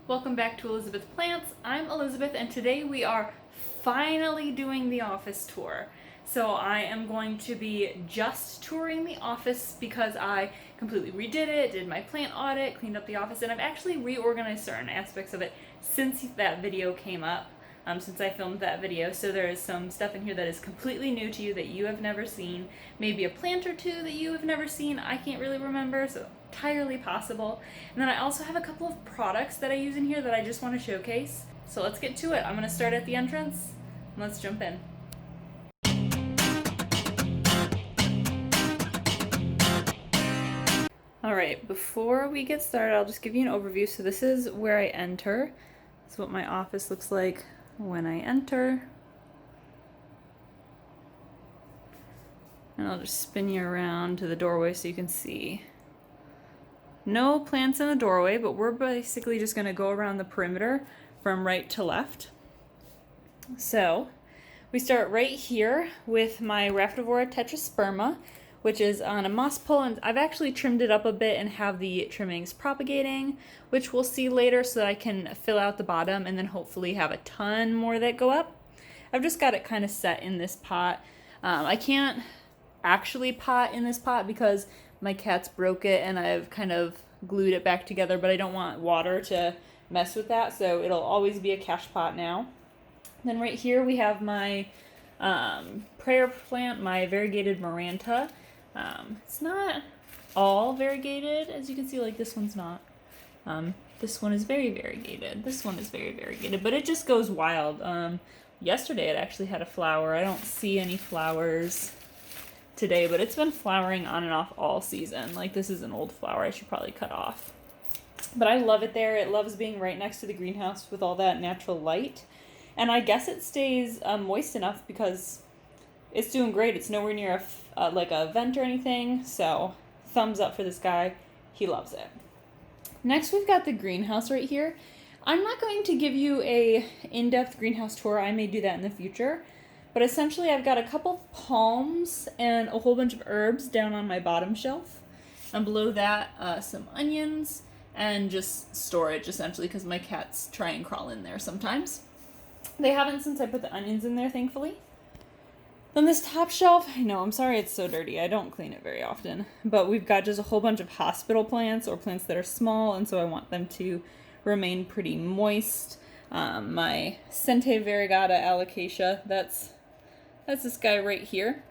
Welcome back to Elizabeth Plants. I'm Elizabeth and today we are finally doing the office tour. So I am going to be just touring the office because I completely redid it, did my plant audit, cleaned up the office, and I've actually reorganized certain aspects of it since that video came up, since I filmed that video. So there is some stuff in here that is completely new to you that you have never seen, maybe a plant or two that you have never seen, I can't really remember, so entirely possible. And then I also have a couple of products that I use in here that I just want to showcase. So let's get to it. I'm going to start at the entrance and let's jump in. Alright, before we get started, I'll just give you an overview. So this is where I enter. This is what my office looks like when I enter. And I'll just spin you around to the doorway so you can see. No plants in the doorway, but we're basically just going to go around the perimeter from right to left. So we start right here with my Rapidophora Tetrasperma, which is on a moss pole, and I've actually trimmed it up a bit and have the trimmings propagating, which we'll see later so that I can fill out the bottom and then hopefully have a ton more that go up. I've just got it kind of set in this pot. I can't actually pot in this pot because my cats broke it and I've kind of glued it back together, but I don't want water to mess with that, so it'll always be a cache pot now. Then right here we have my prayer plant, my variegated Maranta. It's not all variegated, as you can see, like this one's not. This one is very variegated. This one is very variegated, but it just goes wild. Yesterday it actually had a flower. I don't see any flowers today, but it's been flowering on and off all season. Like, this is an old flower I should probably cut off. But I love it there. It loves being right next to the greenhouse with all that natural light. And I guess it stays moist enough because it's doing great. It's nowhere near like a vent or anything. So thumbs up for this guy. He loves it. Next, we've got the greenhouse right here. I'm not going to give you a in-depth greenhouse tour. I may do that in the future. But essentially, I've got a couple of palms and a whole bunch of herbs down on my bottom shelf. And below that, some onions and just storage, essentially, because my cats try and crawl in there sometimes. They haven't since I put the onions in there, thankfully. Then this top shelf, I know, I'm sorry it's so dirty. I don't clean it very often. But we've got just a whole bunch of hospital plants or plants that are small, and so I want them to remain pretty moist. My Sente Variegata Alocasia, that's this guy right here.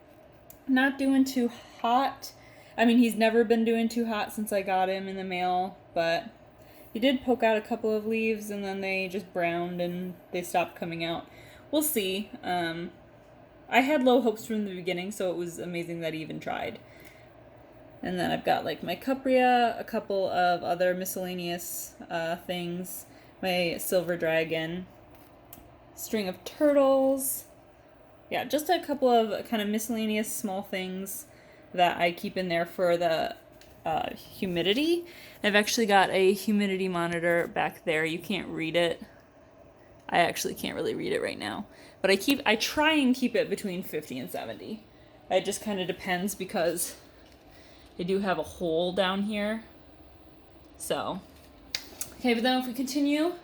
Not doing too hot. I mean, he's never been doing too hot since I got him in the mail, but he did poke out a couple of leaves and then they just browned and they stopped coming out. We'll see. I had low hopes from the beginning, so it was amazing that he even tried. And then I've got like my Cupria, a couple of other miscellaneous things, my silver dragon, string of turtles. Yeah, just a couple of kind of miscellaneous small things that I keep in there for the humidity. I've actually got a humidity monitor back there. You can't read it. I actually can't really read it right now. But I try and keep it between 50 and 70. It just kind of depends because I do have a hole down here. So, okay, but then if we continue,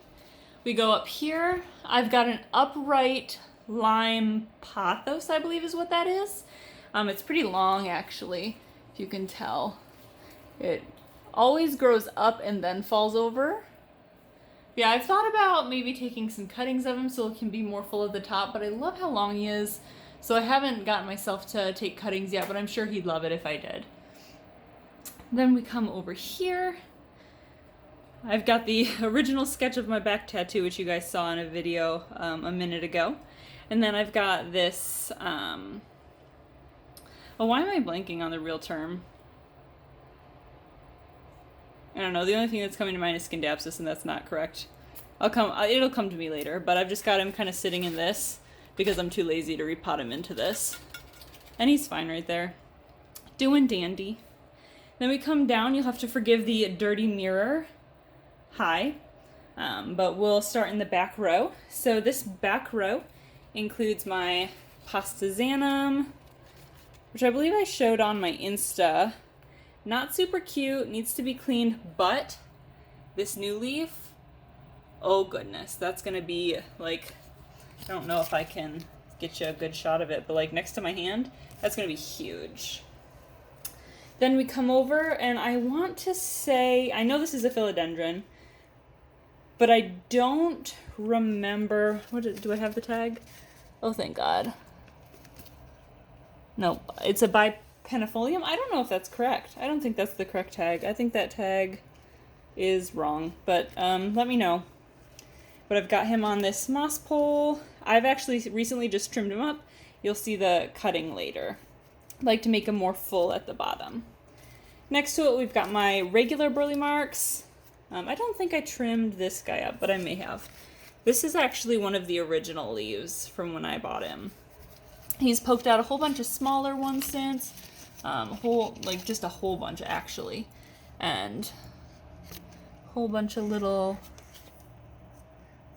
we go up here. I've got an upright lime Pothos, I believe is what that is. It's pretty long, actually, if you can tell. It always grows up and then falls over. Yeah, I've thought about maybe taking some cuttings of him so it can be more full at the top, but I love how long he is, so I haven't gotten myself to take cuttings yet, but I'm sure he'd love it if I did. Then we come over here. I've got the original sketch of my back tattoo, which you guys saw in a video a minute ago. And then I've got this, oh, why am I blanking on the real term? I don't know, the only thing that's coming to mind is Scindapsus, and that's not correct. It'll come to me later, but I've just got him kind of sitting in this because I'm too lazy to repot him into this. And he's fine right there. Doing dandy. Then we come down, you'll have to forgive the dirty mirror. Hi. But we'll start in the back row. So this back row includes my Pastazanum, which I believe I showed on my Insta. Not super cute, needs to be cleaned, but this new leaf Oh goodness, that's gonna be like, I don't know if I can get you a good shot of it, but like next to my hand, that's gonna be huge. Then we come over, and I want to say, I know this is a philodendron, but I don't remember, do I have the tag? Oh, thank God. No, it's a bipenniform. I don't know if that's correct. I don't think that's the correct tag. I think that tag is wrong, but let me know. But I've got him on this moss pole. I've actually recently just trimmed him up. You'll see the cutting later. I like to make him more full at the bottom. Next to it, we've got my regular burley marks. I don't think I trimmed this guy up, but I may have. This is actually one of the original leaves from when I bought him. He's poked out a whole bunch of smaller ones since. Just a whole bunch actually. And a whole bunch of little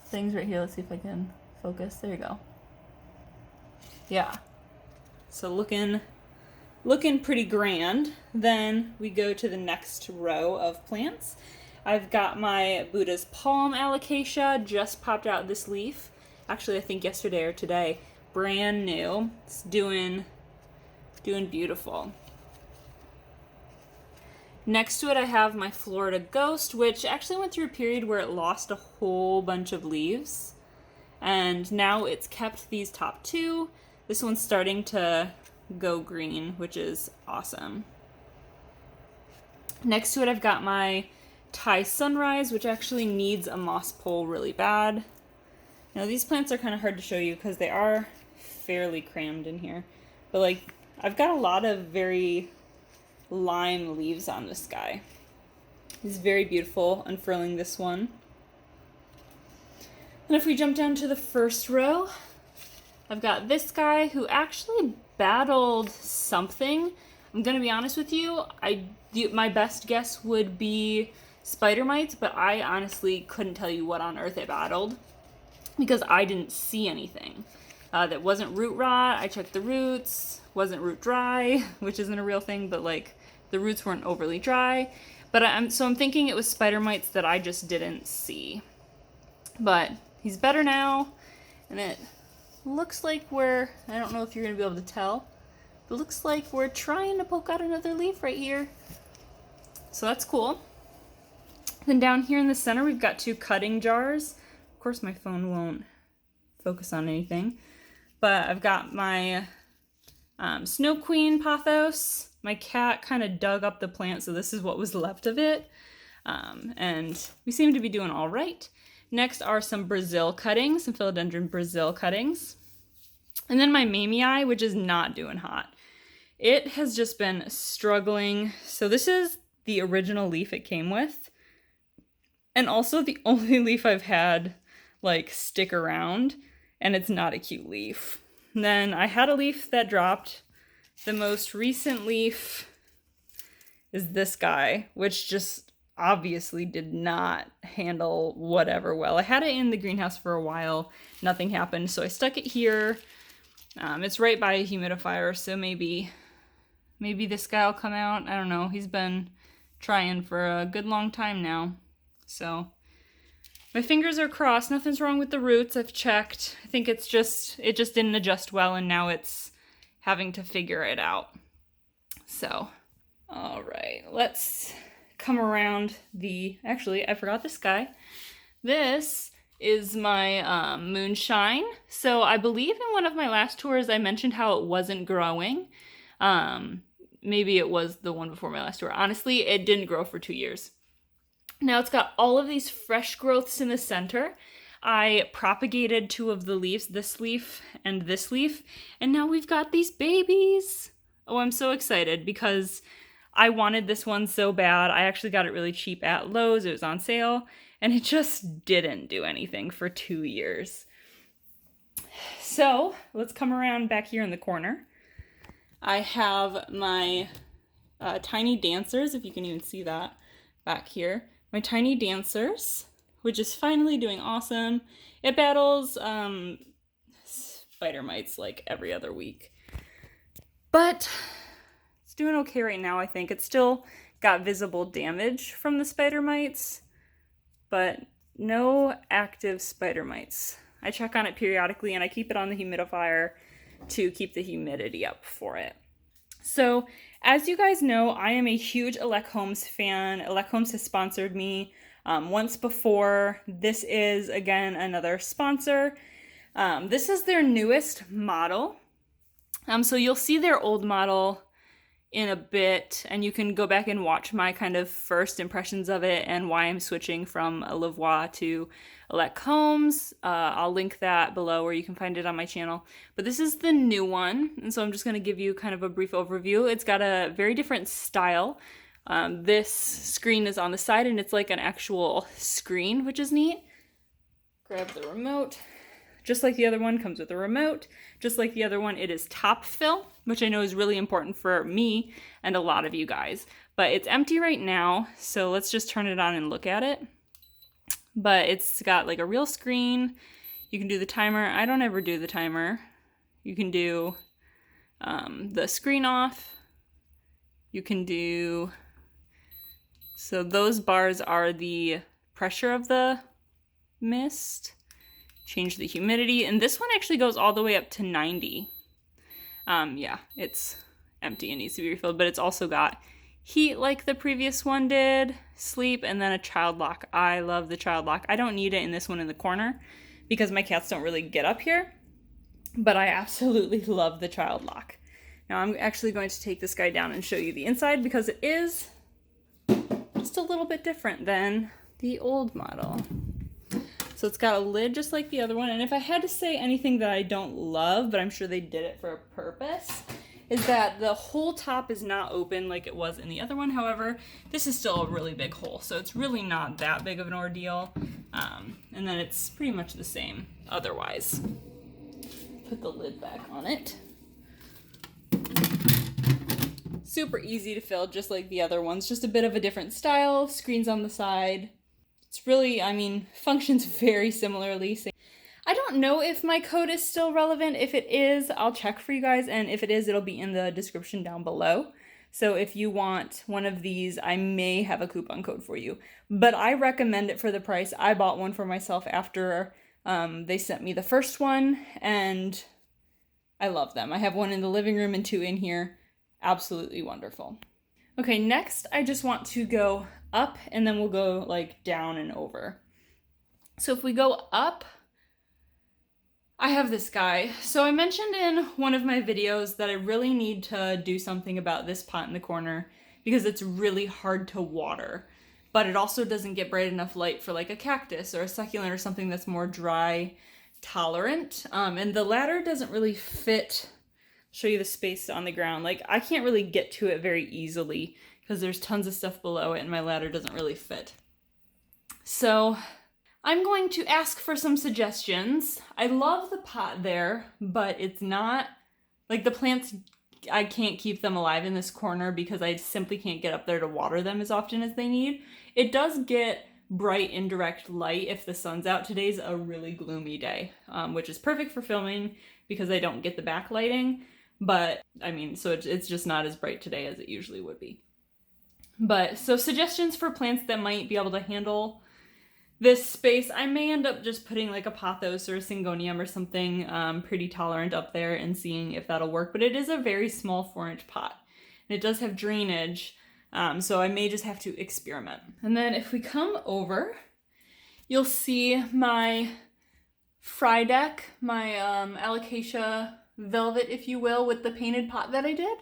things right here. Let's see if I can focus. There you go. Yeah. So looking pretty grand. Then we go to the next row of plants. I've got my Buddha's Palm Alocasia, just popped out this leaf. Actually, I think yesterday or today. Brand new. It's doing beautiful. Next to it, I have my Florida Ghost, which actually went through a period where it lost a whole bunch of leaves. And now it's kept these top two. This one's starting to go green, which is awesome. Next to it, I've got my Thai Sunrise, which actually needs a moss pole really bad. Now, these plants are kind of hard to show you because they are fairly crammed in here. But, like, I've got a lot of very lime leaves on this guy. He's very beautiful, unfurling this one. And if we jump down to the first row, I've got this guy who actually battled something. I'm going to be honest with you, my best guess would be spider mites, but I honestly couldn't tell you what on earth it battled because I didn't see anything. That wasn't root rot. I checked the roots. Wasn't root dry, which isn't a real thing, but like the roots weren't overly dry. But I'm thinking it was spider mites that I just didn't see. But he's better now, and it looks like I don't know if you're gonna be able to tell, but it looks like we're trying to poke out another leaf right here. So that's cool. Then down here in the center, we've got two cutting jars. Of course, my phone won't focus on anything. But I've got my Snow Queen Pothos. My cat kind of dug up the plant, so this is what was left of it. And we seem to be doing all right. Next are some Brazil cuttings, some Philodendron Brazil cuttings. And then my Mamie, which is not doing hot. It has just been struggling. So this is the original leaf it came with. And also the only leaf I've had like stick around, and it's not a cute leaf. And then I had a leaf that dropped. The most recent leaf is this guy, which just obviously did not handle whatever well. I had it in the greenhouse for a while. Nothing happened, so I stuck it here. It's right by a humidifier, so maybe this guy will come out. I don't know. He's been trying for a good long time now. So my fingers are crossed. Nothing's wrong with the roots. I've checked. I think it just didn't adjust well, and now it's having to figure it out. So, all right, let's come around actually, I forgot this guy. This is my Moonshine. So I believe in one of my last tours, I mentioned how it wasn't growing. Maybe it was the one before my last tour. Honestly, it didn't grow for 2 years. Now it's got all of these fresh growths in the center. I propagated 2 of the leaves, this leaf and this leaf, and now we've got these babies. Oh, I'm so excited because I wanted this one so bad. I actually got it really cheap at Lowe's. It was on sale, and it just didn't do anything for 2 years. So let's come around back here in the corner. I have my tiny dancers, if you can even see that back here. My tiny dancers, which is finally doing awesome. It battles spider mites like every other week. But it's doing okay right now, I think. It's still got visible damage from the spider mites, but no active spider mites. I check on it periodically and I keep it on the humidifier to keep the humidity up for it. So as you guys know, I am a huge Elec Homes fan. Elec Homes has sponsored me once before. This is, again, another sponsor. This is their newest model. So you'll see their old model in a bit, and you can go back and watch my kind of first impressions of it and why I'm switching from a Lavoie to Elec Homes. I'll link that below where you can find it on my channel. But this is the new one, and so I'm just going to give you kind of a brief overview. It's got a very different style. This screen is on the side, and it's like an actual screen, which is neat. Grab the remote. Just like the other one, comes with a remote. Just like the other one, it is top fill, which I know is really important for me and a lot of you guys. But it's empty right now, so let's just turn it on and look at it. But it's got like a real screen. You can do the timer. I don't ever do the timer. You can do the screen off. You can do... So those bars are the pressure of the mist. Change the humidity, and this one actually goes all the way up to 90. Yeah, it's empty and needs to be refilled, but it's also got heat like the previous one did, sleep, and then a child lock. I love the child lock. I don't need it in this one in the corner because my cats don't really get up here, but I absolutely love the child lock. Now I'm actually going to take this guy down and show you the inside because it is just a little bit different than the old model. So it's got a lid just like the other one, and if I had to say anything that I don't love, but I'm sure they did it for a purpose, is that the whole top is not open like it was in the other one. However, this is still a really big hole, so it's really not that big of an ordeal. And then it's pretty much the same otherwise. Put the lid back on it. Super easy to fill, just like the other ones, just a bit of a different style, screens on the side. It's really, I mean, functions very similarly. I don't know if my code is still relevant. If it is, I'll check for you guys, and if it is, it'll be in the description down below. So if you want one of these, I may have a coupon code for you. But I recommend it for the price. I bought one for myself after they sent me the first one, and I love them. I have one in the living room and two in here. Absolutely wonderful. Okay, next I just want to go up, and then we'll go like down and over. So if we go up, I have this guy. So I mentioned in one of my videos that I really need to do something about this pot in the corner because it's really hard to water, but it also doesn't get bright enough light for like a cactus or a succulent or something that's more dry tolerant. And the ladder doesn't really fit. Show you the space on the ground. Like I can't really get to it very easily because there's tons of stuff below it and my ladder doesn't really fit. So I'm going to ask for some suggestions. I love the pot there, but it's not, like the plants, I can't keep them alive in this corner because I simply can't get up there to water them as often as they need. It does get bright indirect light if the sun's out. Today's a really gloomy day, which is perfect for filming because I don't get the backlighting. But I mean, so it's just not as bright today as it usually would be. But so suggestions for plants that might be able to handle this space. I may end up just putting like a Pothos or a Syngonium or something pretty tolerant up there and seeing if that'll work. But it is a very small 4-inch pot and it does have drainage. So I may just have to experiment. And then if we come over, you'll see my fry deck, my Alocasia Velvet, if you will, with the painted pot that I did.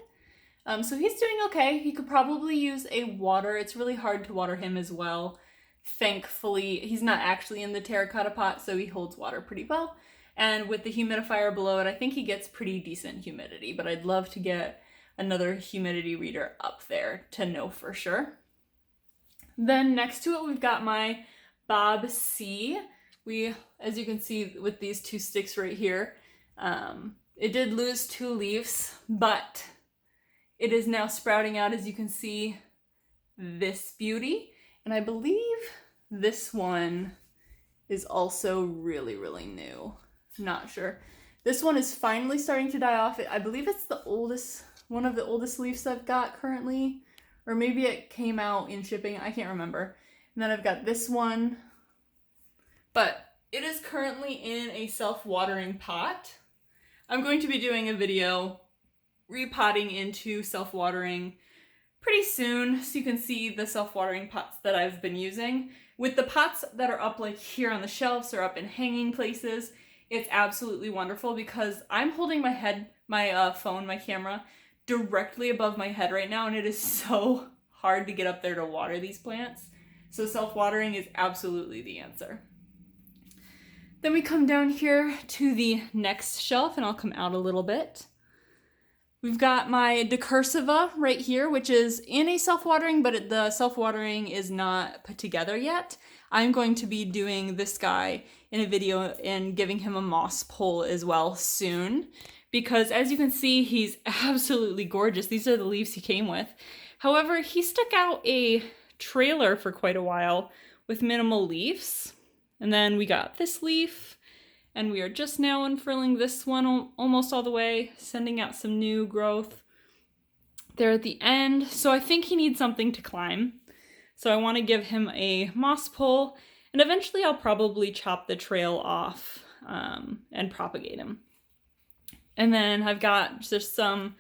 So he's doing okay. He could probably use a water. It's really hard to water him as well. Thankfully, he's not actually in the terracotta pot, so he holds water pretty well. And with the humidifier below it, I think he gets pretty decent humidity, but I'd love to get another humidity reader up there to know for sure. Then next to it, we've got my Bob C. As you can see with these two sticks right here, it did lose 2 leaves, but it is now sprouting out, as you can see, this beauty. And I believe this one is also really, really new. Not sure. This one is finally starting to die off. I believe it's the oldest, one of the oldest leaves I've got currently. Or maybe it came out in shipping. I can't remember. And then I've got this one. but it is currently in a self-watering pot. I'm going to be doing a video repotting into self-watering pretty soon, so you can see the self-watering pots that I've been using. With the pots that are up like here on the shelves or up in hanging places, it's absolutely wonderful because I'm holding my head, my phone, my camera, directly above my head right now, and it is so hard to get up there to water these plants. So self-watering is absolutely the answer. Then we come down here to the next shelf, and I'll come out a little bit. We've got my Decursiva right here, which is in a self-watering, but the self-watering is not put together yet. I'm going to be doing this guy in a video and giving him a moss pole as well soon, because as you can see, he's absolutely gorgeous. These are the leaves he came with. However, he stuck out a trailer for quite a while with minimal leaves. And then we got this leaf. And we are just now unfurling this one almost all the way, sending out some new growth there at the end. So I think he needs something to climb. So I want to give him a moss pole, and eventually I'll probably chop the trail off and propagate him. And then I've got just some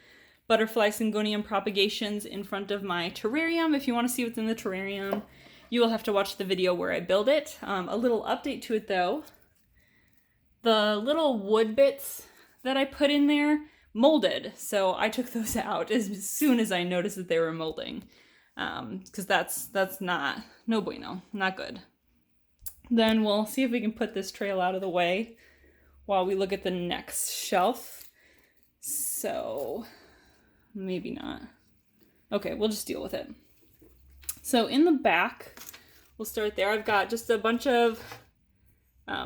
butterfly Syngonium propagations in front of my terrarium. If you want to see what's in the terrarium, you will have to watch the video where I build it. A little update to it though. The little wood bits that I put in there molded, so I took those out as soon as I noticed that they were molding, because that's no bueno, not good. Then we'll see if we can put this trail out of the way while we look at the next shelf. So maybe not. Okay, we'll just deal with it. So in the back, we'll start there. I've got just a bunch of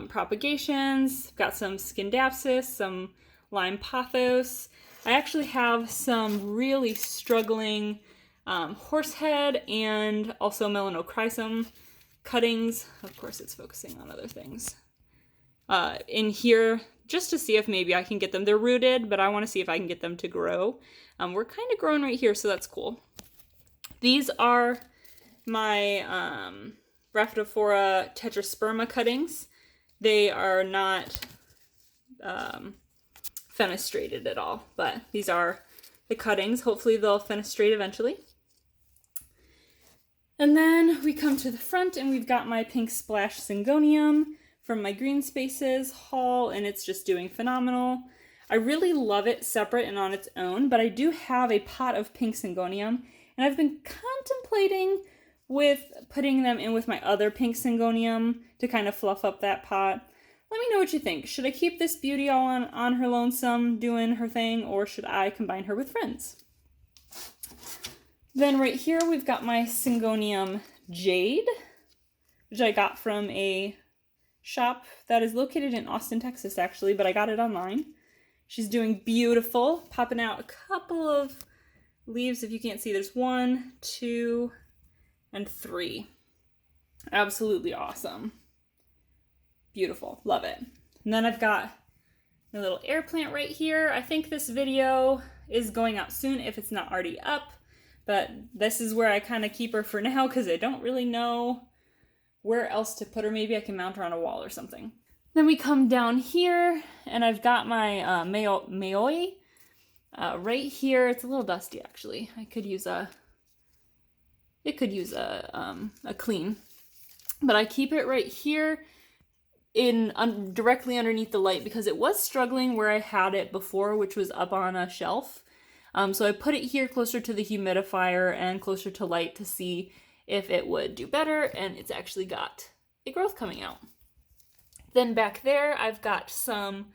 propagations, got some Scindapsus, some lime Pothos. I actually have some really struggling horsehead and also Melanochrysum cuttings. Of course, it's focusing on other things. In here, just to see if maybe I can get them. They're rooted, but I want to see if I can get them to grow. We're kind of growing right here, so that's cool. These are my Rapidophora Tetrasperma cuttings. They are not fenestrated at all, but these are the cuttings. Hopefully they'll fenestrate eventually. And then we come to the front and we've got my Pink Splash Syngonium from my Green Spaces haul, and it's just doing phenomenal. I really love it separate and on its own, but I do have a pot of pink Syngonium, and I've been contemplating with putting them in with my other pink Syngonium to kind of fluff up that pot. Let me know what you think. Should I keep this beauty all on her lonesome doing her thing, or should I combine her with friends? Then right here we've got my Syngonium Jade, which I got from a shop that is located in Austin, Texas actually, but I got it online. She's doing beautiful, popping out a couple of leaves. If you can't see, there's 1, 2, and 3. Absolutely awesome. Beautiful. Love it. And then I've got a little air plant right here. I think this video is going out soon if it's not already up, but this is where I kind of keep her for now because I don't really know where else to put her. Maybe I can mount her on a wall or something. Then we come down here and I've got my Mayoi right here. It's a little dusty actually. It could use a clean, but I keep it right here directly underneath the light because it was struggling where I had it before, which was up on a shelf. So I put it here closer to the humidifier and closer to light to see if it would do better, and it's actually got a growth coming out. Then back there, I've got some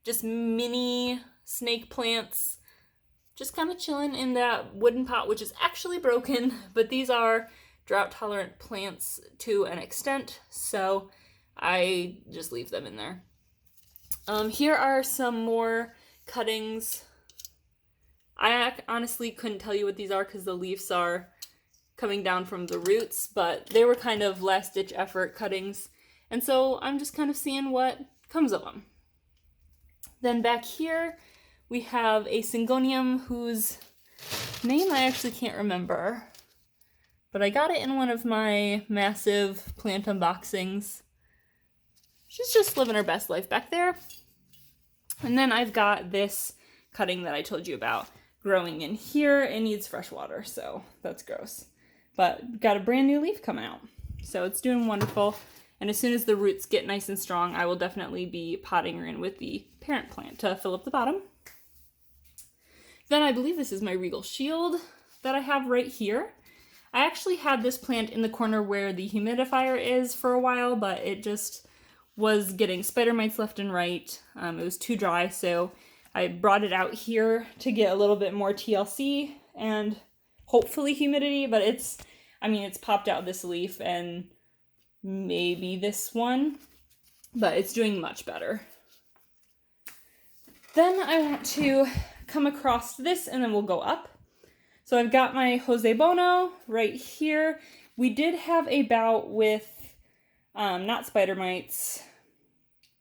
just mini snake plants just kind of chilling in that wooden pot, which is actually broken, but these are drought-tolerant plants to an extent, so I just leave them in there. Here are some more cuttings. I honestly couldn't tell you what these are because the leaves are coming down from the roots, but they were kind of last-ditch effort cuttings, and so I'm just kind of seeing what comes of them. Then back here, we have a Syngonium whose name I actually can't remember, but I got it in one of my massive plant unboxings. she's just living her best life back there. And then I've got this cutting that I told you about growing in here. It needs fresh water, so that's gross. But got a brand new leaf coming out. So it's doing wonderful. And as soon as the roots get nice and strong, I will definitely be potting her in with the parent plant to fill up the bottom. Then I believe this is my Regal Shield that I have right here. I actually had this plant in the corner where the humidifier is for a while, but it just was getting spider mites left and right. It was too dry, so I brought it out here to get a little bit more TLC and hopefully humidity, but it's popped out this leaf and maybe this one, but it's doing much better. Then I want to come across this and then we'll go up. So I've got my Jose Bono right here. We did have a bout with, not spider mites,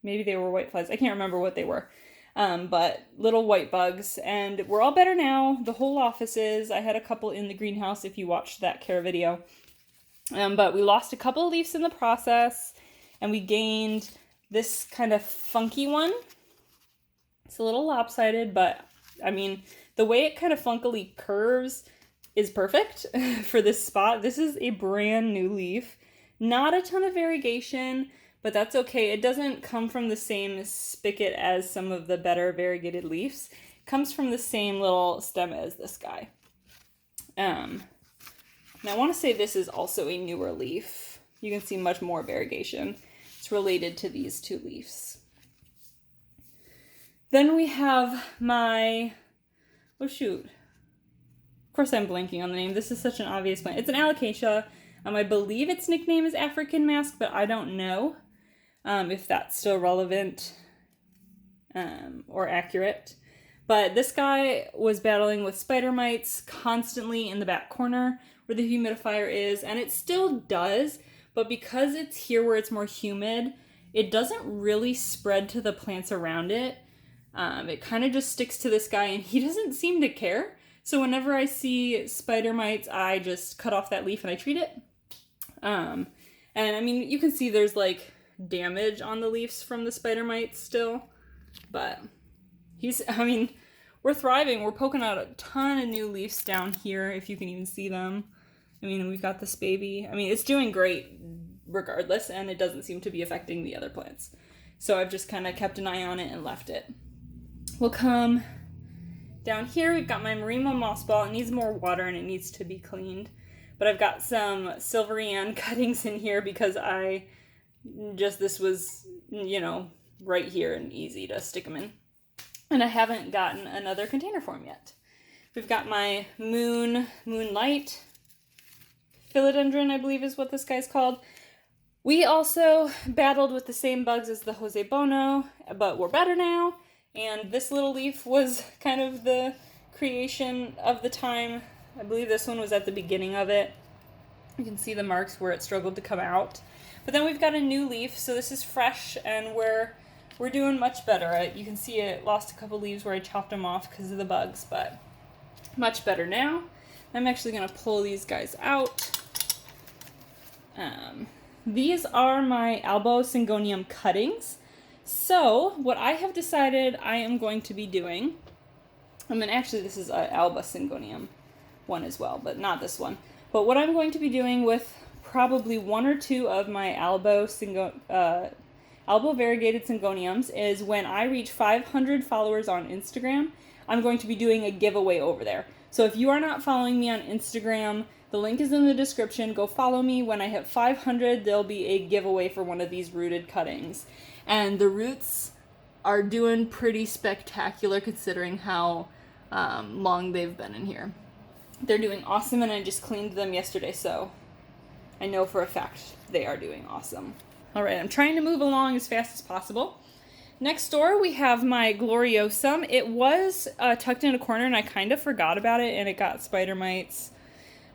maybe they were whiteflies. I can't remember what they were, but little white bugs, and we're all better now. The whole office is. I had a couple in the greenhouse if you watched that care video. But we lost a couple of leaves in the process, and we gained this kind of funky one. It's a little lopsided, but I mean, the way it kind of funkily curves is perfect for this spot. This is a brand new leaf. Not a ton of variegation, but that's okay. It doesn't come from the same spigot as some of the better variegated leaves. It comes from the same little stem as this guy. And I want to say this is also a newer leaf. You can see much more variegation. It's related to these two leaves. Then we have my, oh shoot. Of course I'm blanking on the name. This is such an obvious plant. It's an Alocasia. I believe its nickname is African Mask, but I don't know if that's still relevant or accurate. But this guy was battling with spider mites constantly in the back corner where the humidifier is, and it still does, but because it's here where it's more humid, it doesn't really spread to the plants around it. It kind of just sticks to this guy, and he doesn't seem to care. So whenever I see spider mites, I just cut off that leaf and I treat it. And I mean, you can see there's like damage on the leaves from the spider mites still, but we're thriving. We're poking out a ton of new leaves down here, if you can even see them. I mean, we've got this baby. I mean, it's doing great regardless, and it doesn't seem to be affecting the other plants. So I've just kind of kept an eye on it and left it. We'll come down here. We've got my Marimo moss ball. It needs more water and it needs to be cleaned. But I've got some Sylverian cuttings in here because this was, right here and easy to stick them in. And I haven't gotten another container for them yet. We've got my Moonlight. Philodendron, I believe is what this guy's called. We also battled with the same bugs as the Jose Bono, but we're better now. And this little leaf was kind of the creation of the time. I believe this one was at the beginning of it. You can see the marks where it struggled to come out. But then we've got a new leaf, so this is fresh, and we're doing much better. You can see it lost a couple leaves where I chopped them off because of the bugs, but much better now. I'm actually going to pull these guys out. These are my Albo Syngonium Cuttings. So, what I have decided I am going to be doing, actually this is an Alba Syngonium one as well, but not this one. But what I'm going to be doing with probably one or two of my Albo variegated Syngoniums is when I reach 500 followers on Instagram, I'm going to be doing a giveaway over there. So if you are not following me on Instagram, the link is in the description. Go follow me. When I hit 500, there'll be a giveaway for one of these rooted cuttings. And the roots are doing pretty spectacular considering how long they've been in here. They're doing awesome, and I just cleaned them yesterday, so I know for a fact they are doing awesome. All right, I'm trying to move along as fast as possible. Next door, we have my Gloriosum. It was tucked in a corner, and I kind of forgot about it, and it got spider mites.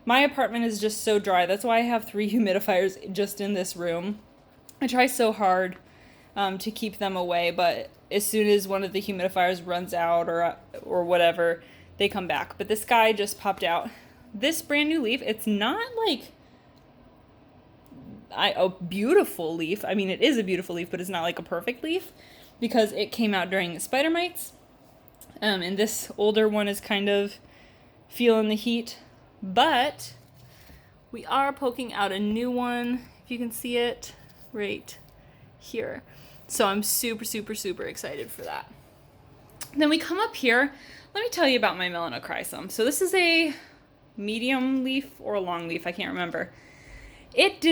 My apartment is just so dry. That's why I have 3 humidifiers just in this room. I try so hard to keep them away, but as soon as one of the humidifiers runs out or whatever, they come back. But this guy just popped out. This brand new leaf, it's not like a beautiful leaf. I mean, it is a beautiful leaf, but it's not like a perfect leaf because it came out during the spider mites. And this older one is kind of feeling the heat, but we are poking out a new one, if you can see it right here. So I'm super, super, super excited for that. Then we come up here. Let me tell you about my Melanochrysum. So this is a medium leaf or a long leaf, I can't remember. It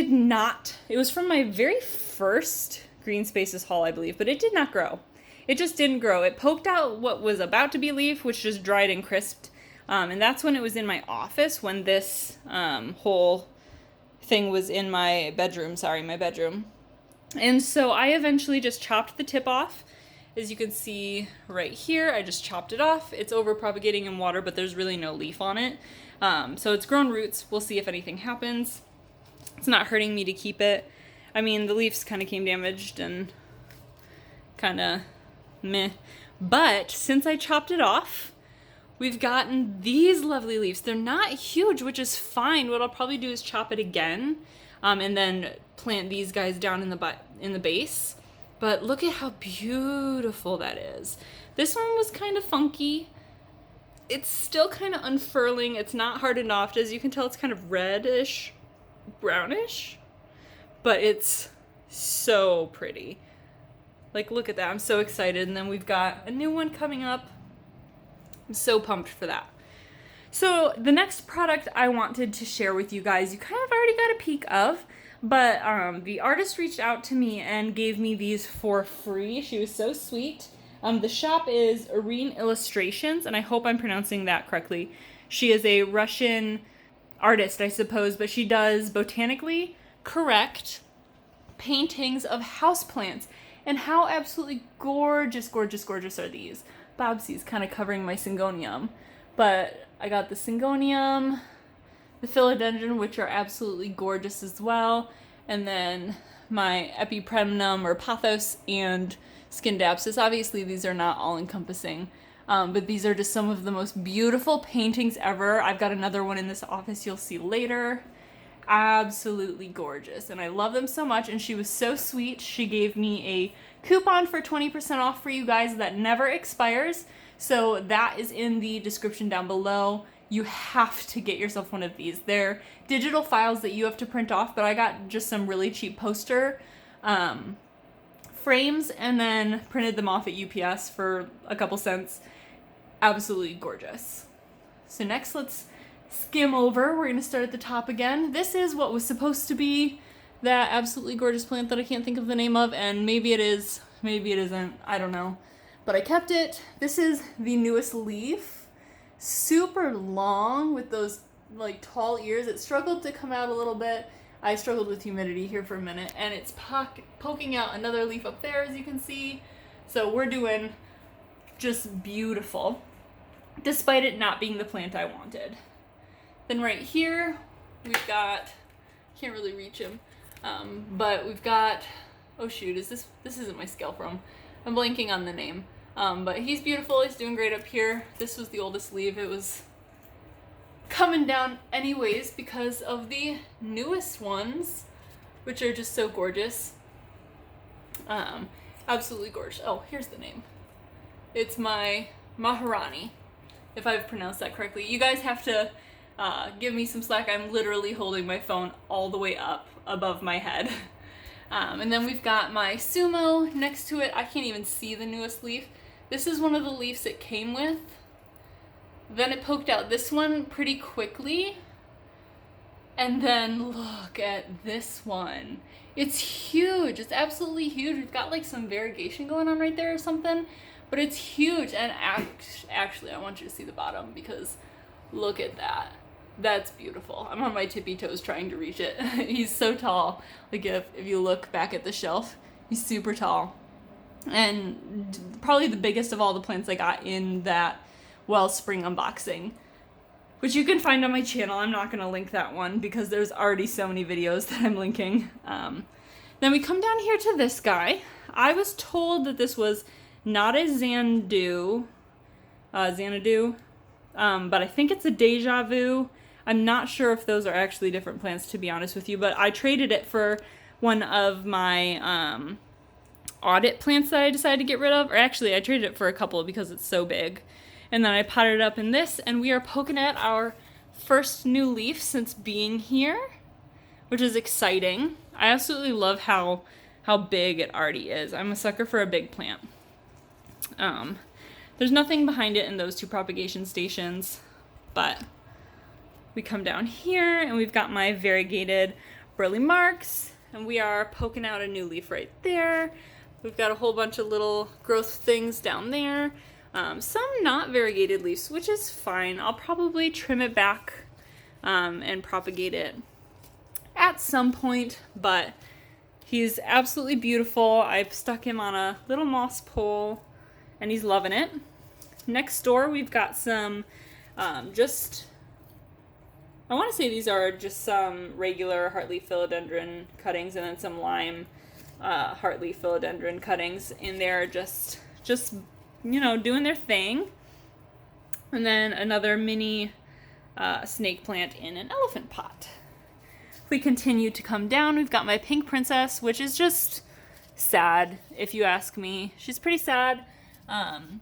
was from my very first Green Spaces haul, I believe, but it did not grow. It just didn't grow. It poked out what was about to be a leaf, which just dried and crisped. And that's when it was in my office, when this whole thing was in my bedroom. And so I eventually just chopped the tip off. As you can see right here, I just chopped it off. It's over propagating in water, but there's really no leaf on it. So it's grown roots. We'll see if anything happens. It's not hurting me to keep it. I mean, the leaves kind of came damaged and kind of meh. But since I chopped it off, we've gotten these lovely leaves. They're not huge, which is fine. What I'll probably do is chop it again and then plant these guys down in the base. But look at how beautiful that is. This one was kind of funky. It's still kind of unfurling. It's not hardened off. As you can tell, it's kind of reddish, brownish, but it's so pretty. Like, look at that. I'm so excited. And then we've got a new one coming up. I'm so pumped for that. So the next product I wanted to share with you guys, you kind of already got a peek of, but the artist reached out to me and gave me these for free. She was so sweet. The shop is Irene Illustrations, and I hope I'm pronouncing that correctly. She is a Russian artist, I suppose, but she does botanically correct paintings of houseplants. And how absolutely gorgeous, gorgeous, gorgeous are these? Bobsy's kind of covering my Syngonium. But I got the Syngonium, the Philodendron, which are absolutely gorgeous as well. And then my Epipremnum or Pathos and Scindapsus. Obviously, these are not all-encompassing. But these are just some of the most beautiful paintings ever. I've got another one in this office you'll see later. Absolutely gorgeous. And I love them so much. And she was so sweet. She gave me a coupon for 20% off for you guys that never expires. So that is in the description down below. You have to get yourself one of these. They're digital files that you have to print off, but I got just some really cheap poster frames and then printed them off at UPS for a couple cents. Absolutely gorgeous. So next, let's skim over. We're going to start at the top again. This is what was supposed to be that absolutely gorgeous plant that I can't think of the name of, and maybe it is, maybe it isn't, I don't know. But I kept it. This is the newest leaf. Super long with those like tall ears. It struggled to come out a little bit. I struggled with humidity here for a minute, and it's poking out another leaf up there, as you can see. So we're doing just beautiful, despite it not being the plant I wanted. Then right here, we've got, can't really reach him, but we've got, oh shoot, this isn't my Scalprum. I'm blanking on the name. But he's beautiful, he's doing great up here. This was the oldest leaf. It was coming down anyways because of the newest ones, which are just so gorgeous. Absolutely gorgeous. Oh, here's the name. It's my Maharani, if I've pronounced that correctly. You guys have to give me some slack. I'm literally holding my phone all the way up above my head. And then we've got my Sumo next to it. I can't even see the newest leaf. This is one of the leaves it came with. Then it poked out this one pretty quickly. And then look at this one. It's huge. It's absolutely huge. We've got like some variegation going on right there or something. But it's huge. And actually, I want you to see the bottom because look at that. That's beautiful. I'm on my tippy toes trying to reach it. He's so tall. Like if you look back at the shelf, he's super tall. And probably the biggest of all the plants I got in that Wellspring unboxing, which you can find on my channel. I'm not going to link that one because there's already so many videos that I'm linking. Then we come down here to this guy. I was told that this was not a Xanadu, but I think it's a Deja Vu. I'm not sure if those are actually different plants, to be honest with you, but I traded it for one of my audit plants that I decided to get rid of. Or actually, I traded it for a couple because it's so big. And then I potted it up in this, and we are poking at our first new leaf since being here, which is exciting. I absolutely love how big it already is. I'm a sucker for a big plant. There's nothing behind it in those two propagation stations, but we come down here and we've got my variegated burley marks, and we are poking out a new leaf right there. We've got a whole bunch of little growth things down there. Some not variegated leaves, which is fine. I'll probably trim it back and propagate it at some point, but he's absolutely beautiful. I've stuck him on a little moss pole and he's loving it. Next door, we've got some I want to say these are just some regular heartleaf philodendron cuttings and then some lime heartleaf philodendron cuttings in there, just you know, doing their thing. And then another mini snake plant in an elephant pot. If we continue to come down, we've got my pink princess, which is just sad, if you ask me. She's pretty sad.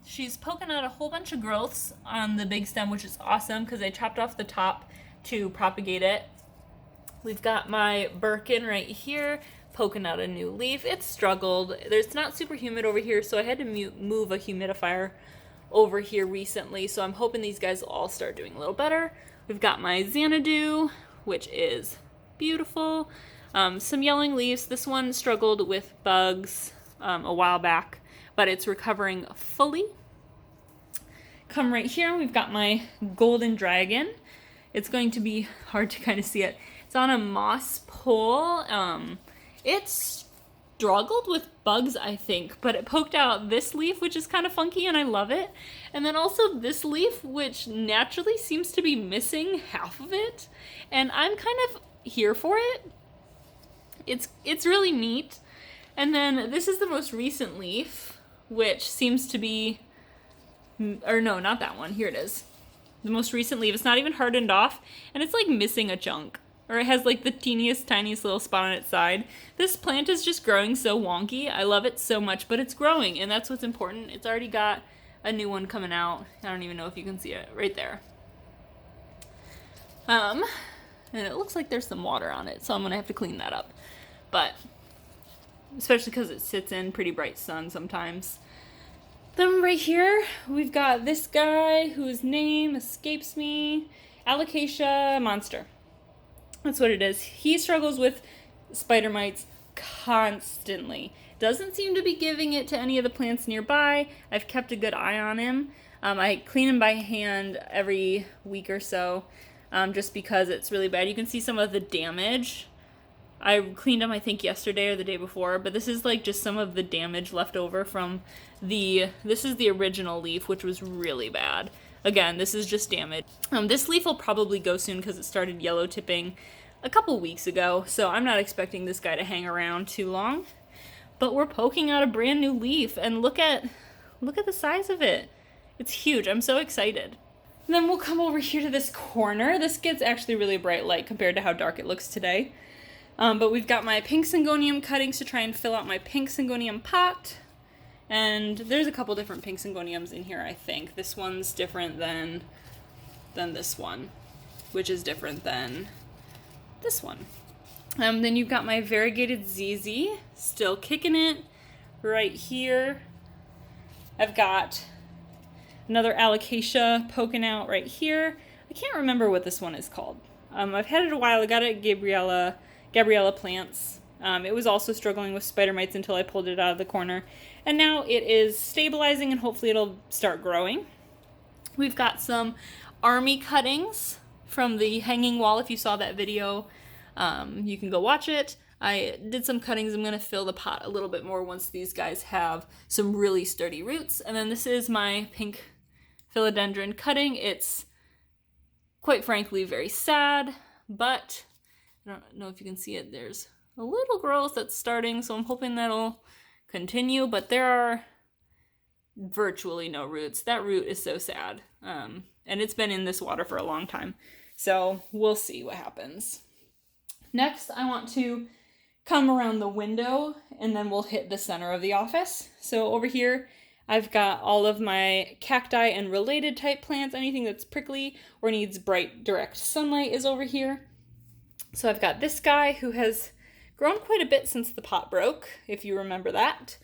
She's poking out a whole bunch of growths on the big stem, which is awesome because I chopped off the top to propagate it. We've got my Birkin right here, poking out a new leaf. It's struggled. It's not super humid over here, so I had to move a humidifier over here recently, so I'm hoping these guys will all start doing a little better. We've got my Xanadu, which is beautiful. Some yellowing leaves. This one struggled with bugs a while back, but it's recovering fully. Come right here, we've got my golden dragon. It's going to be hard to kind of see it. It's on a moss pole. It's struggled with bugs, I think, but it poked out this leaf, which is kind of funky, and I love it. And then also this leaf, which naturally seems to be missing half of it, and I'm kind of here for it. It's really neat. And then this is the most recent leaf, which seems to be, or no, not that one. Here it is. The most recent leaf. It's not even hardened off, and it's like missing a chunk. Or it has like the teeniest, tiniest little spot on its side. This plant is just growing so wonky. I love it so much, but it's growing, and that's what's important. It's already got a new one coming out. I don't even know if you can see it right there. And it looks like there's some water on it, so I'm gonna have to clean that up. But especially because it sits in pretty bright sun sometimes. Then right here, we've got this guy whose name escapes me. Alocasia Monster. That's what it is. He struggles with spider mites constantly. Doesn't seem to be giving it to any of the plants nearby. I've kept a good eye on him. I clean him by hand every week or so, just because it's really bad. You can see some of the damage. I cleaned him, I think, yesterday or the day before, but this is like just some of the damage left over from this is the original leaf, which was really bad. Again, this is just damage. This leaf will probably go soon because it started yellow tipping a couple weeks ago, so I'm not expecting this guy to hang around too long. But we're poking out a brand new leaf, and look at the size of it. It's huge. I'm so excited. And then we'll come over here to this corner. This gets actually really bright light compared to how dark it looks today. But we've got my pink Syngonium cuttings to try and fill out my pink Syngonium pot. And there's a couple different pink Syngoniums in here, I think. This one's different than this one, which is different than this one. Then you've got my variegated ZZ, still kicking it right here. I've got another Alocasia poking out right here. I can't remember what this one is called. I've had it a while. I got it at Gabriella Plants. It was also struggling with spider mites until I pulled it out of the corner. And now it is stabilizing and hopefully it'll start growing. We've got some army cuttings from the hanging wall. If you saw that video, you can go watch it. I did some cuttings. I'm going to fill the pot a little bit more once these guys have some really sturdy roots. And then this is my pink philodendron cutting. It's quite frankly very sad, but I don't know if you can see it. There's a little growth that's starting, so I'm hoping that'll continue, but there are virtually no roots. That root is so sad. And it's been in this water for a long time. So we'll see what happens. Next, I want to come around the window and then we'll hit the center of the office. So over here, I've got all of my cacti and related type plants. Anything that's prickly or needs bright direct sunlight is over here. So I've got this guy who has grown quite a bit since the pot broke, if you remember that.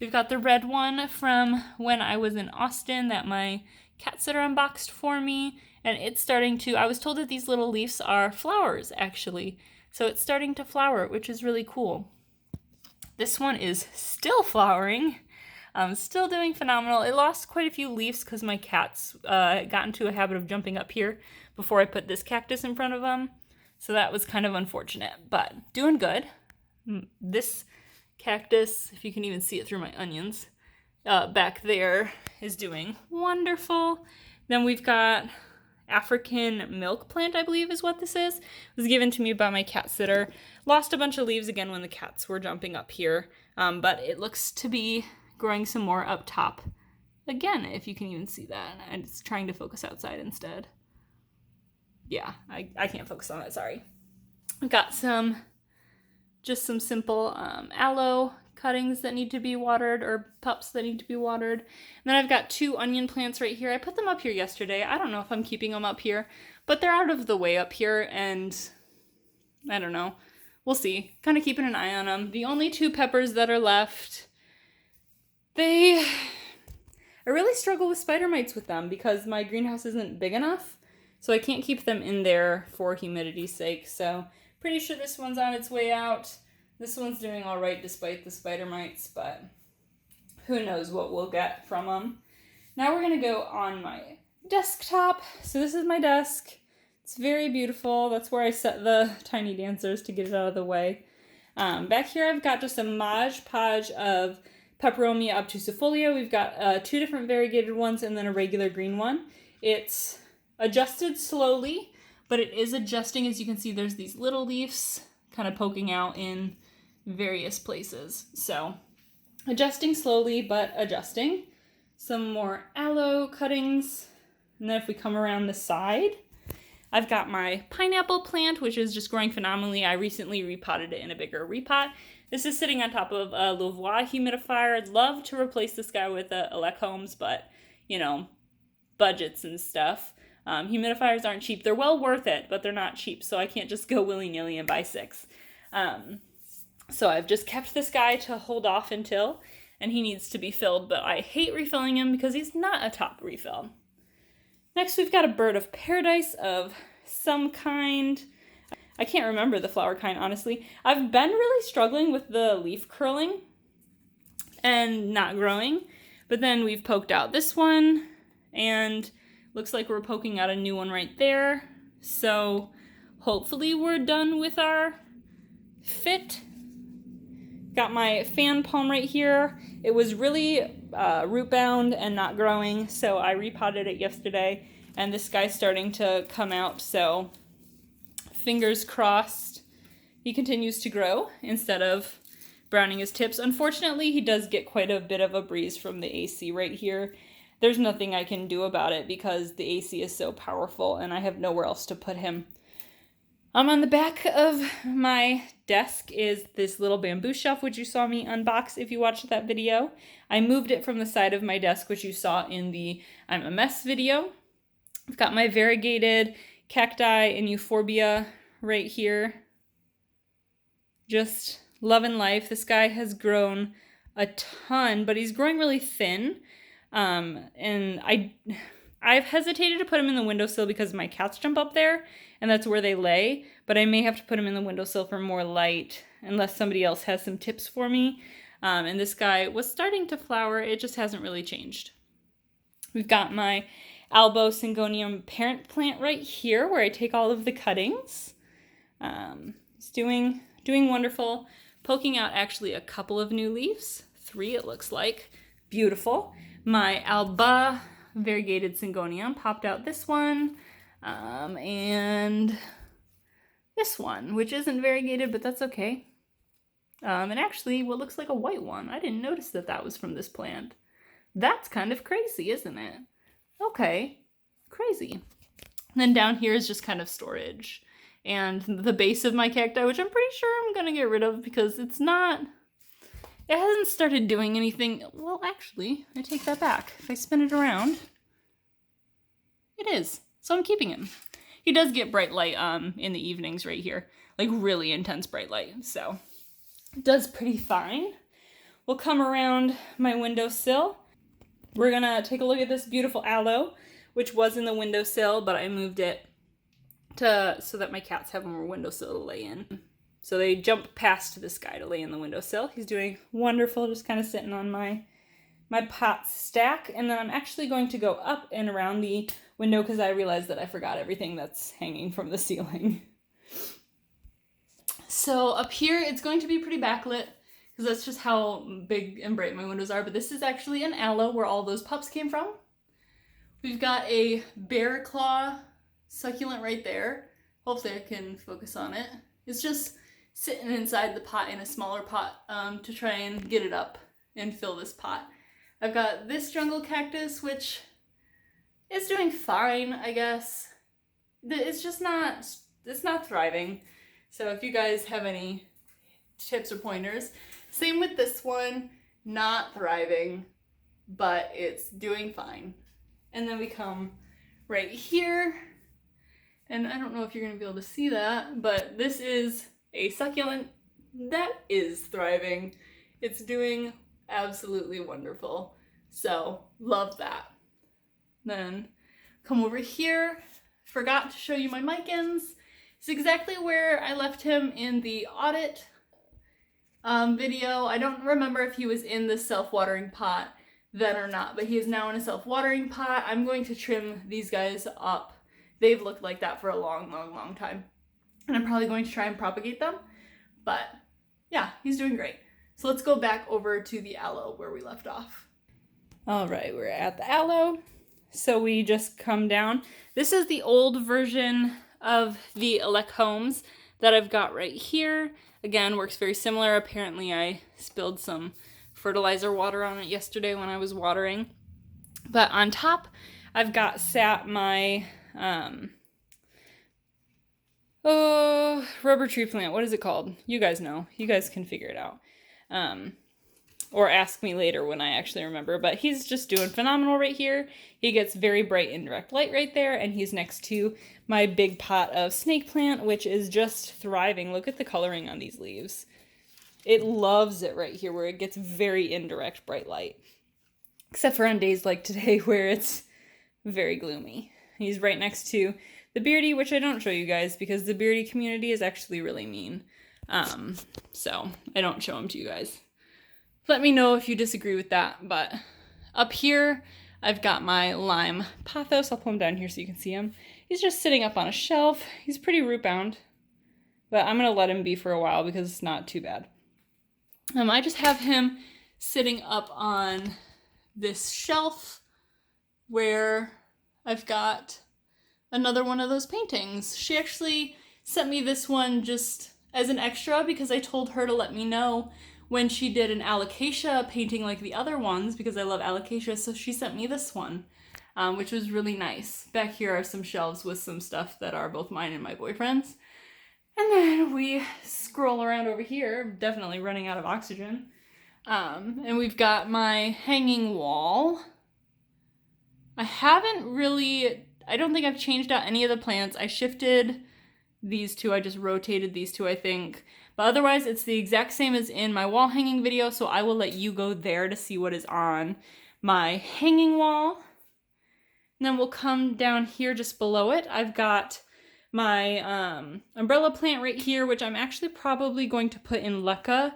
We've got the red one from when I was in Austin that my cat sitter unboxed for me, and it's starting to, I was told that these little leaves are flowers actually. So it's starting to flower, which is really cool. This one is still flowering. Still doing phenomenal. It lost quite a few leaves because my cats got into a habit of jumping up here before I put this cactus in front of them. So that was kind of unfortunate, but doing good. This cactus, if you can even see it through my onions, back there is doing wonderful. Then we've got African milk plant, I believe is what this is. It was given to me by my cat sitter. Lost a bunch of leaves again when the cats were jumping up here, but it looks to be growing some more up top. Again, if you can even see that. And it's trying to focus outside instead. Yeah, I can't focus on it, sorry. I've got just some simple aloe cuttings that need to be watered, or pups that need to be watered. And then I've got 2 onion plants right here. I put them up here yesterday. I don't know if I'm keeping them up here, but they're out of the way up here, and I don't know. We'll see. Kind of keeping an eye on them. The only 2 peppers that are left, I really struggle with spider mites with them because my greenhouse isn't big enough, so I can't keep them in there for humidity's sake. So pretty sure this one's on its way out. This one's doing all right despite the spider mites, but who knows what we'll get from them. Now we're going to go on my desktop. So this is my desk. It's very beautiful. That's where I set the tiny dancers to get it out of the way. Back here I've got just a Mod Podge of Peperomia obtusifolia. We've got 2 different variegated ones and then a regular green one. It's adjusted slowly, but it is adjusting. As you can see, there's these little leaves kind of poking out in various places. So adjusting slowly, but adjusting. Some more aloe cuttings. And then if we come around the side, I've got my pineapple plant, which is just growing phenomenally. I recently repotted it in a bigger repot. This is sitting on top of a Louvois humidifier. I'd love to replace this guy with a Alecombs, but, you know, budgets and stuff. Humidifiers aren't cheap. They're well worth it, but they're not cheap, so I can't just go willy-nilly and buy 6. So I've just kept this guy to hold off until, and he needs to be filled, but I hate refilling him because he's not a top refill. Next, we've got a bird of paradise of some kind. I can't remember the flower kind, honestly. I've been really struggling with the leaf curling and not growing, but then we've poked out this one, and looks like we're poking out a new one right there. So hopefully we're done with our fit. Got my fan palm right here. It was really root bound and not growing, so I repotted it yesterday, and this guy's starting to come out, so fingers crossed he continues to grow instead of browning his tips. Unfortunately, he does get quite a bit of a breeze from the AC right here. There's nothing I can do about it because the AC is so powerful and I have nowhere else to put him. On the back of my desk is this little bamboo shelf, which you saw me unbox if you watched that video. I moved it from the side of my desk, which you saw in the I'm a Mess video. I've got my variegated cacti and euphorbia right here. Just loving life. This guy has grown a ton, but he's growing really thin. And I've hesitated to put him in the windowsill because my cats jump up there and that's where they lay, but I may have to put him in the windowsill for more light unless somebody else has some tips for me. And this guy was starting to flower. It just hasn't really changed. We've got my Albo Syngonium parent plant right here where I take all of the cuttings. It's doing wonderful. Poking out actually a couple of new leaves. 3 it looks like. Beautiful. My Alba variegated Syngonium popped out this one, and this one, which isn't variegated, but that's okay. And actually what looks like a white one. I didn't notice that that was from this plant. That's kind of crazy, isn't it? Okay, crazy. And then down here is just kind of storage. And the base of my cacti, which I'm pretty sure I'm gonna get rid of because it hasn't started doing anything. Well, actually, I take that back. If I spin it around, it is. So I'm keeping him. He does get bright light in the evenings right here, like really intense bright light. So it does pretty fine. We'll come around my windowsill. We're gonna take a look at this beautiful aloe, which was in the windowsill, but I moved it so that my cats have more windowsill to lay in. So they jump past this guy to lay in the windowsill. He's doing wonderful, just kind of sitting on my pot stack. And then I'm actually going to go up and around the window because I realized that I forgot everything that's hanging from the ceiling. So up here, it's going to be pretty backlit because that's just how big and bright my windows are. But this is actually an aloe where all those pups came from. We've got a bear claw succulent right there. Hopefully I can focus on it. It's just sitting inside the pot in a smaller pot to try and get it up and fill this pot. I've got this jungle cactus, which is doing fine, I guess. It's just not thriving. So if you guys have any tips or pointers. Same with this one, not thriving, but it's doing fine. And then we come right here. And I don't know if you're going to be able to see that, but this is a succulent that is thriving. It's doing absolutely wonderful. So, love that. Then, come over here. Forgot to show you my micans. It's exactly where I left him in the audit video. I don't remember if he was in the self-watering pot then or not, but he is now in a self-watering pot. I'm going to trim these guys up. They've looked like that for a long, long, long time. And I'm probably going to try and propagate them. But yeah, he's doing great. So let's go back over to the aloe where we left off. All right, we're at the aloe. So we just come down. This is the old version of the Alocasia that I've got right here. Again, works very similar. Apparently I spilled some fertilizer water on it yesterday when I was watering. But on top, I've got sat my rubber tree plant. What is it called? You guys know. You guys can figure it out. Or ask me later when I actually remember. But he's just doing phenomenal right here. He gets very bright indirect light right there. And he's next to my big pot of snake plant, which is just thriving. Look at the coloring on these leaves. It loves it right here where it gets very indirect bright light. Except for on days like today where it's very gloomy. He's right next to the beardy, which I don't show you guys because the beardy community is actually really mean. So I don't show them to you guys. Let me know if you disagree with that. But up here, I've got my lime Pathos. I'll pull him down here so you can see him. He's just sitting up on a shelf. He's pretty root bound, but I'm going to let him be for a while because it's not too bad. I just have him sitting up on this shelf where I've got another one of those paintings. She actually sent me this one just as an extra because I told her to let me know when she did an alocasia painting like the other ones because I love alocasia, so she sent me this one, which was really nice. Back here are some shelves with some stuff that are both mine and my boyfriend's. And then we scroll around over here, definitely running out of oxygen. And we've got my hanging wall. I don't think I've changed out any of the plants. I shifted these two, I just rotated these two, I think. But otherwise, it's the exact same as in my wall hanging video, so I will let you go there to see what is on my hanging wall. And then we'll come down here just below it. I've got my umbrella plant right here, which I'm actually probably going to put in leca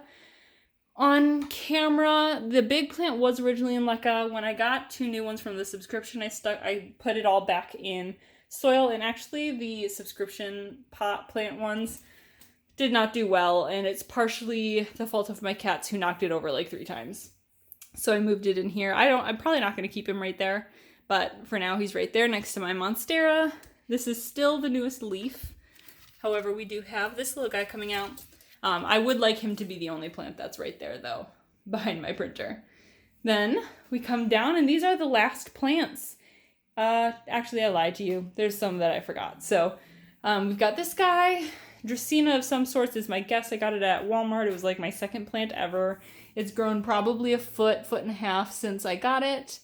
on camera. The big plant was originally in leca. When I got 2 new ones from the subscription, I put it all back in soil, and actually the subscription pot plant ones did not do well, and it's partially the fault of my cats who knocked it over like 3 times. So I moved it in here. I'm probably not going to keep him right there, but for now he's right there next to my Monstera. This is still the newest leaf. However, we do have this little guy coming out. I would like him to be the only plant that's right there, though, behind my printer. Then we come down, and these are the last plants Actually, I lied to you. There's some that I forgot. So, we've got this guy. Dracaena of some sorts is my guess. I got it at Walmart. It was like my second plant ever. It's grown probably a foot and a half since I got it.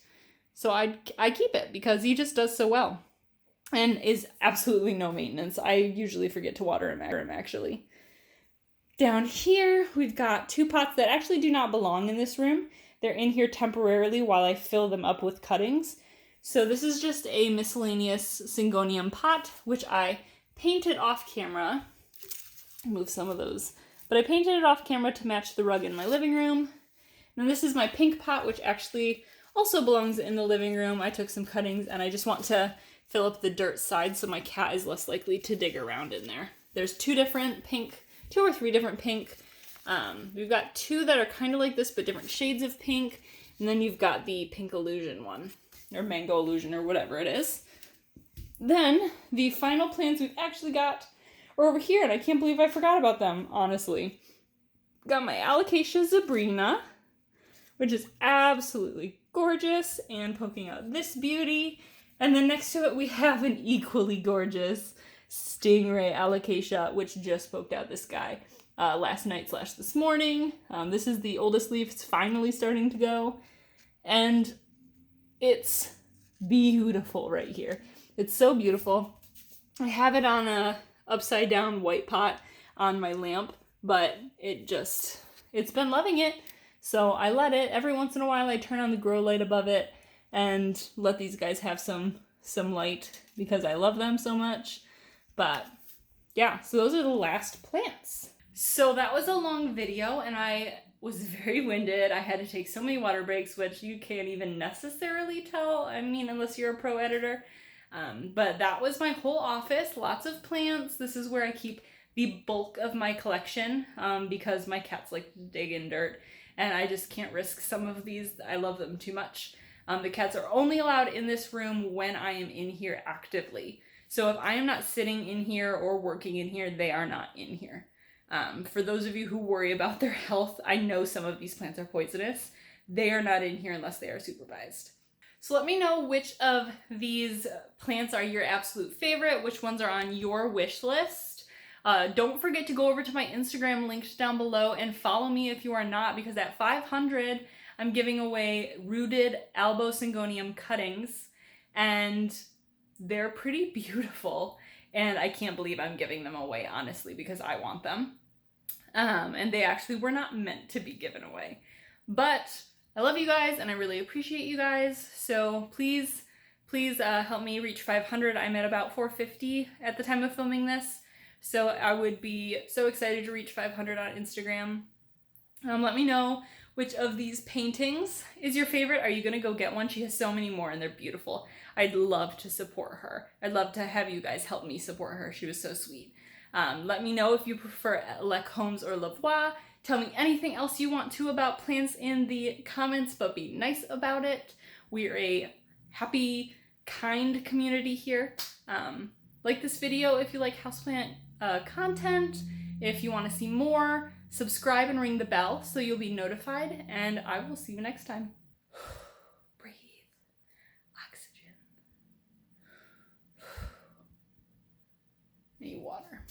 So I keep it because he just does so well and is absolutely no maintenance. I usually forget to water him actually. Down here, we've got 2 pots that actually do not belong in this room. They're in here temporarily while I fill them up with cuttings. So this is just a miscellaneous Syngonium pot, which I painted off camera. Move some of those. But I painted it off camera to match the rug in my living room. And this is my pink pot, which actually also belongs in the living room. I took some cuttings and I just want to fill up the dirt side so my cat is less likely to dig around in there. There's 2 or 3 different pink. We've got 2 that are kind of like this, but different shades of pink. And then you've got the pink illusion one, or mango illusion, or whatever it is. Then the final plants we've actually got are over here, and I can't believe I forgot about them, honestly. Got my Alocasia Zebrina, which is absolutely gorgeous, and poking out this beauty. And then next to it, we have an equally gorgeous Stingray Alocasia, which just poked out this guy last night / this morning. This is the oldest leaf. It's finally starting to go. And it's beautiful right here. It's so beautiful. I have it on a upside down white pot on my lamp, but it's been loving it. So I let it. Every once in a while I turn on the grow light above it and let these guys have some light because I love them so much. But yeah, so those are the last plants. So that was a long video and I was very winded. I had to take so many water breaks, which you can't even necessarily tell. I mean, unless you're a pro editor. But that was my whole office, lots of plants. This is where I keep the bulk of my collection because my cats like to dig in dirt and I just can't risk some of these. I love them too much. The cats are only allowed in this room when I am in here actively. So if I am not sitting in here or working in here, they are not in here. For those of you who worry about their health, I know some of these plants are poisonous. They are not in here unless they are supervised. So let me know which of these plants are your absolute favorite, which ones are on your wish list. Don't forget to go over to my Instagram linked down below and follow me if you are not, because at 500, I'm giving away rooted Albo Syngonium Cuttings, and they're pretty beautiful, and I can't believe I'm giving them away, honestly, because I want them. And they actually were not meant to be given away. But I love you guys and I really appreciate you guys. So please help me reach 500. I'm at about 450 at the time of filming this. So I would be so excited to reach 500 on Instagram. Let me know which of these paintings is your favorite. Are you going to go get one? She has so many more and they're beautiful. I'd love to support her. I'd love to have you guys help me support her. She was so sweet. Let me know if you prefer Lecombs or Lavoie. Tell me anything else you want to about plants in the comments, but be nice about it. We're a happy, kind community here. Like this video if you like houseplant content. If you want to see more, subscribe and ring the bell so you'll be notified, and I will see you next time. Breathe. Oxygen. Need water.